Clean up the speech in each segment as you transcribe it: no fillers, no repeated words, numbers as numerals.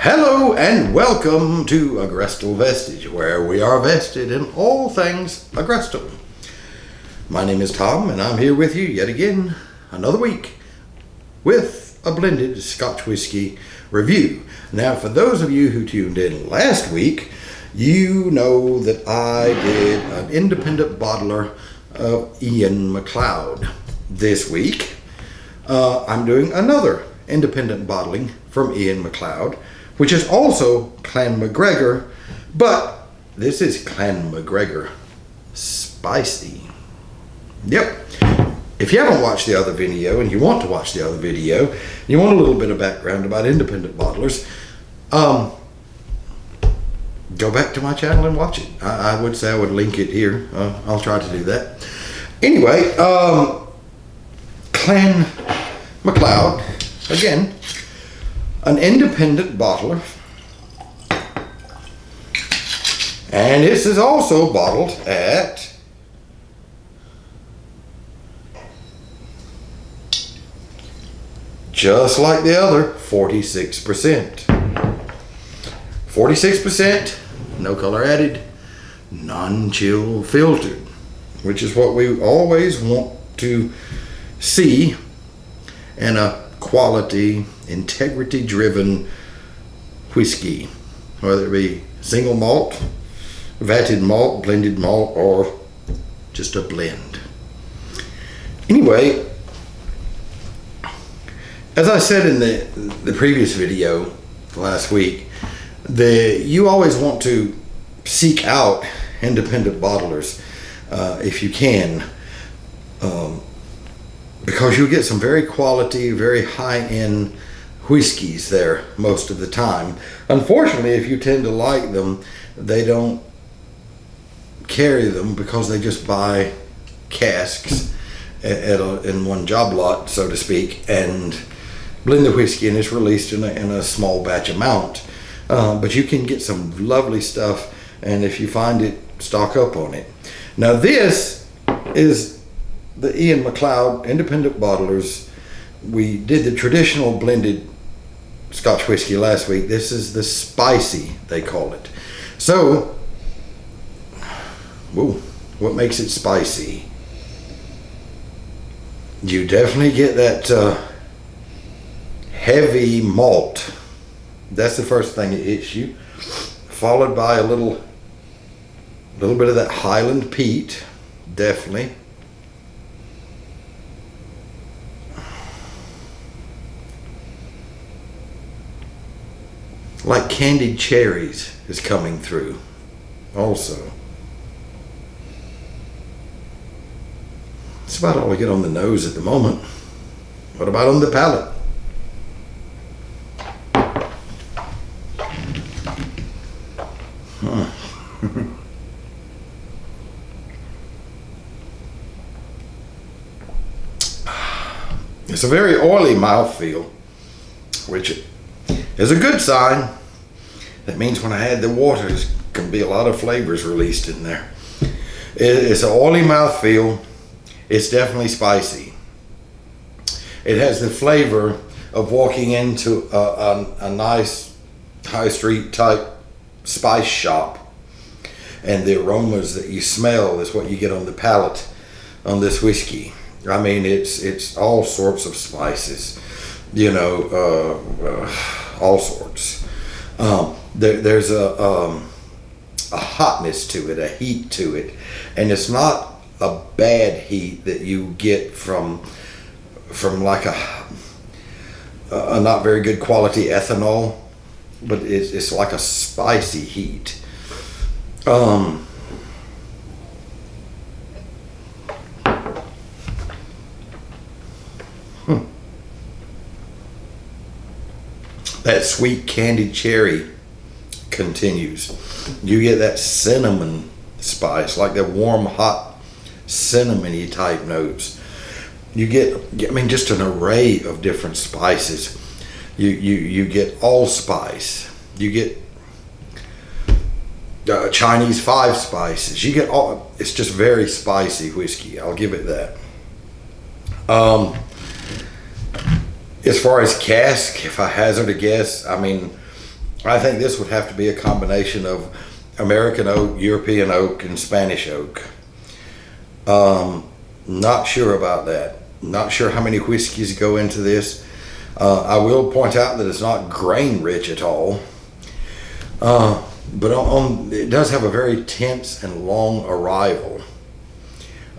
Hello and welcome to Agrestal Vestige, where we are vested in all things Agrestal. My name is Tom, and I'm here with you yet again, another week, with a blended Scotch Whisky review. Now, for those of you who tuned in last week, you know that I did an independent bottler of Clan Macleod. This week, I'm doing another independent bottling from Clan Macleod, which is also Clan Macgregor, but this is Clan Macgregor Spicy. Yep. If you haven't watched the other video and you want to watch the other video, you want a little bit of background about independent bottlers, go back to my channel and watch it. I would say I would link it here. I'll try to do that. Anyway, Clan Macleod, again, an independent bottler, and this is also bottled at just like the other, 46%. 46%, no color added, non-chill filtered, which is what we always want to see in a quality, integrity driven whiskey, whether it be single malt, vatted malt, blended malt, or just a blend. Anyway, as I said in the previous video last week, you always want to seek out independent bottlers if you can, because you'll get some very quality, very high-end whiskeys there most of the time. Unfortunately, if you tend to like them, they don't carry them because they just buy casks in one job lot, so to speak, and blend the whiskey, and it's released in a small batch amount. But you can get some lovely stuff, and if you find it, stock up on it. Now this is the Clan Macleod independent bottlers. We did the traditional blended Scotch whiskey last week. This is the spicy, they call it. So, whoa, what makes it spicy? You definitely get that heavy malt. That's the first thing that hits you, followed by a little bit of that Highland peat, definitely. Like candied cherries is coming through also. That's about all we get on the nose at the moment. What about on the palate? It's a very oily mouthfeel, which is a good sign. That means when I add the water, there's can be a lot of flavors released in there. It's an oily mouthfeel. It's definitely spicy. It has the flavor of walking into a nice high street type spice shop, and the aromas that you smell is what you get on the palate on this whiskey. I mean, it's all sorts of spices, you know, all sorts. There's a hotness to it, a heat to it, and it's not a bad heat that you get from like a not very good quality ethanol, but it's like a spicy heat. That sweet candied cherry continues. You get that cinnamon spice, like that warm, hot, cinnamony type notes. You get, I mean, just an array of different spices. You get allspice. You get Chinese 5 spices. You get all. It's just very spicy whiskey. I'll give it that. As far as cask, if I hazard a guess, I mean, I think this would have to be a combination of American oak, European oak, and Spanish oak. Not sure about that. Not sure how many whiskeys go into this. I will point out that it's not grain rich at all. But it does have a very tense and long arrival.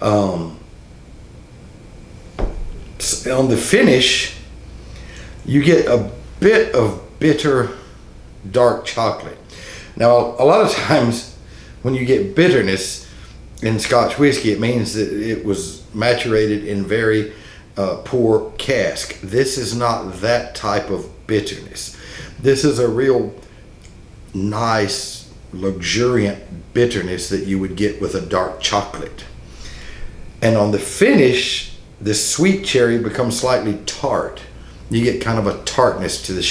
On the finish, you get a bit of bitter dark chocolate. Now, a lot of times when you get bitterness in Scotch whiskey, it means that it was maturated in very poor cask. This is not that type of bitterness. This is a real nice, luxuriant bitterness that you would get with a dark chocolate. And on the finish, the sweet cherry becomes slightly tart. You get kind of a tartness to the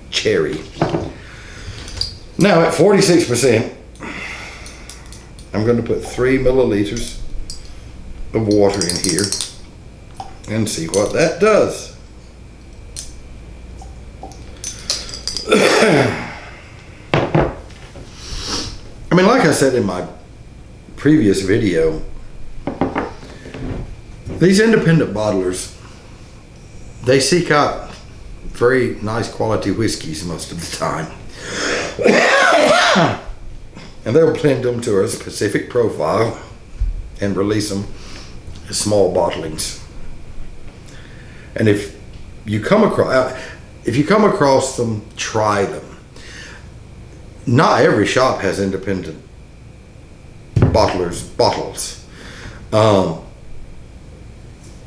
cherry. Now at 46%, I'm going to put 3 milliliters of water in here and see what that does. I mean, like I said in my previous video, these independent bottlers, they seek out very nice quality whiskeys most of the time. And they'll blend them to a specific profile and release them as small bottlings. And if you come across them, try them. Not every shop has independent bottles.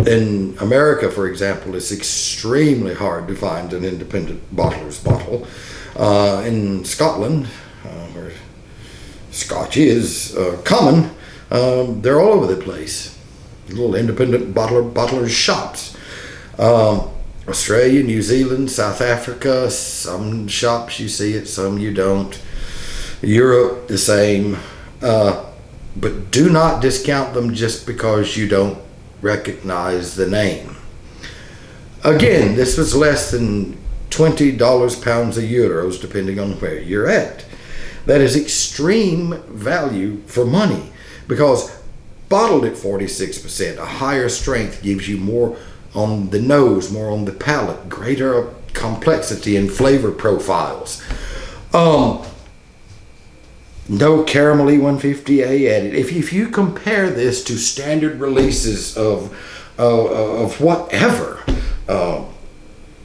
In America, for example, it's extremely hard to find an independent bottler's bottle. In Scotland, where Scotch is common, they're all over the place. Little independent bottlers shops. Australia, New Zealand, South Africa, some shops you see it, some you don't. Europe, the same. But do not discount them just because you don't recognize the name. Again, this was less than $20 pounds of euros, depending on where you're at. That is extreme value for money, because bottled at 46%, a higher strength gives you more on the nose, more on the palate, greater complexity and flavor profiles. No caramelly 150A added. If you compare this to standard releases of whatever, I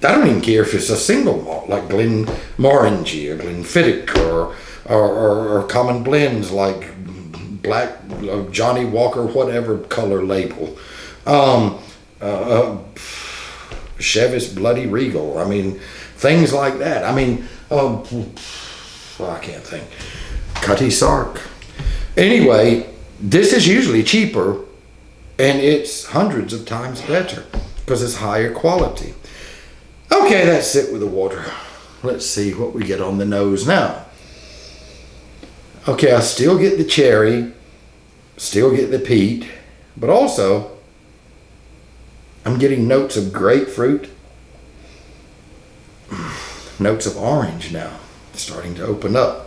don't even care if it's a single malt like Glenmorangie or Glenfiddich or common blends like Black Johnny Walker, whatever color label. Chevis Bloody Regal. I mean, things like that. I mean, I can't think. Cutty Sark. Anyway, this is usually cheaper, and it's hundreds of times better because it's higher quality. Okay, that's it with the water. Let's see what we get on the nose now. Okay, I still get the cherry, still get the peat, but also I'm getting notes of grapefruit, notes of orange now, starting to open up.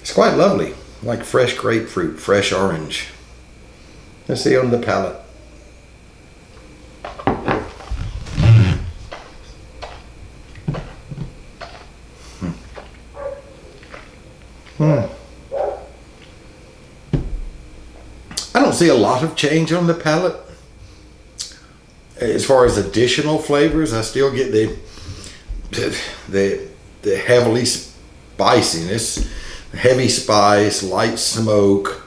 It's quite lovely, like fresh grapefruit, fresh orange. Let's see on the palate. I don't see a lot of change on the palate. As far as additional flavors, I still get the heavily spiciness, heavy spice, light smoke.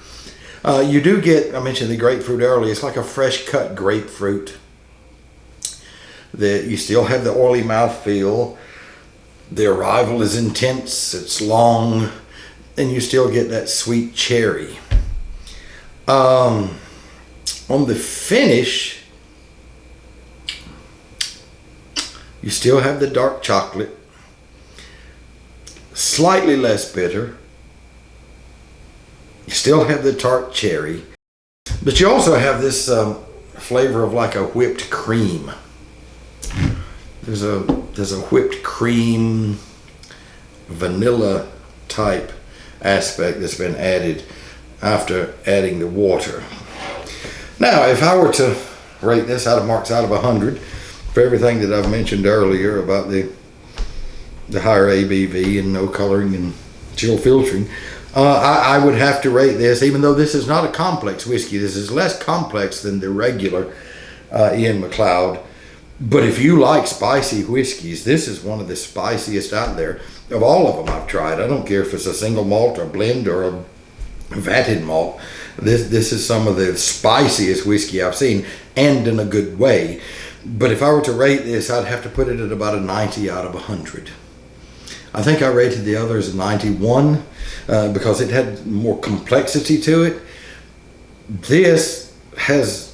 You do get, I mentioned the grapefruit earlier, it's like a fresh cut grapefruit. You still have the oily mouthfeel. The arrival is intense, it's long, and you still get that sweet cherry. On the finish, you still have the dark chocolate, slightly less bitter. You still have the tart cherry, but you also have this flavor of like a whipped cream. there's a whipped cream, vanilla type aspect that's been added after adding the water. Now, if I were to rate this marks out of 100 for everything that I've mentioned earlier about the higher ABV and no coloring and chill filtering, I would have to rate this, even though this is not a complex whiskey. This is less complex than the regular Ian MacLeod. But if you like spicy whiskeys, this is one of the spiciest out there. Of all of them I've tried, I don't care if it's a single malt or blend or a vatted malt. This is some of the spiciest whiskey I've seen, and in a good way. But if I were to rate this, I'd have to put it at about a 90 out of 100. I think I rated the others a 91 because it had more complexity to it. This has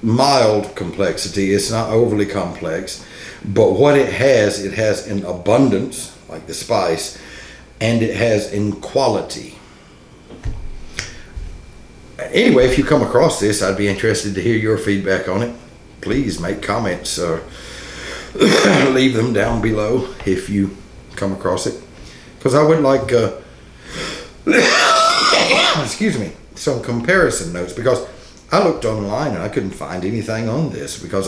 mild complexity. It's not overly complex, but what it has in abundance, like the spice, and it has in quality. Anyway, if you come across this, I'd be interested to hear your feedback on it. Please make comments or leave them down below if you come across it, because I would like excuse me, some comparison notes, because I looked online and I couldn't find anything on this, because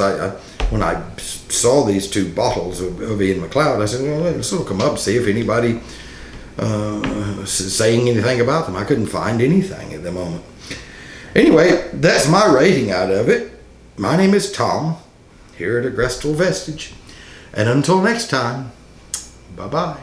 when I saw these two bottles of Ian MacLeod, I said, well, let's look them up, see if anybody saying anything about them. I couldn't find anything at the moment. Anyway, that's my rating out of it. My name is Tom, here at Agrestal Vestige, and until next time, bye-bye.